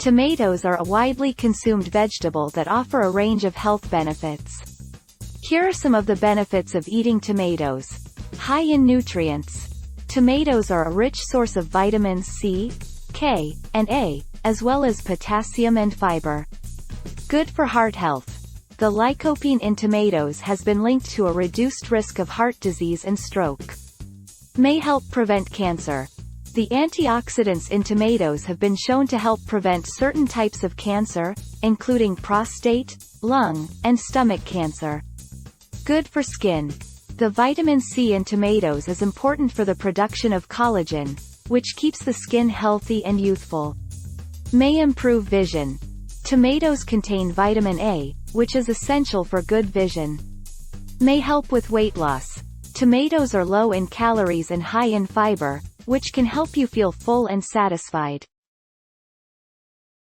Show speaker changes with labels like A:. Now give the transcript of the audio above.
A: Tomatoes are a widely consumed vegetable that offer a range of health benefits. Here are some of the benefits of eating tomatoes. High in nutrients. Tomatoes are a rich source of vitamins C, K, and A, as well as potassium and fiber. Good for heart health. The lycopene in tomatoes has been linked to a reduced risk of heart disease and stroke. May help prevent cancer. The antioxidants in tomatoes have been shown to help prevent certain types of cancer, including prostate, lung, and stomach cancer. Good for skin. The vitamin C in tomatoes is important for the production of collagen, which keeps the skin healthy and youthful. May improve vision. Tomatoes contain vitamin A, which is essential for good vision. May help with weight loss. Tomatoes are low in calories and high in fiber, which can help you feel full and satisfied.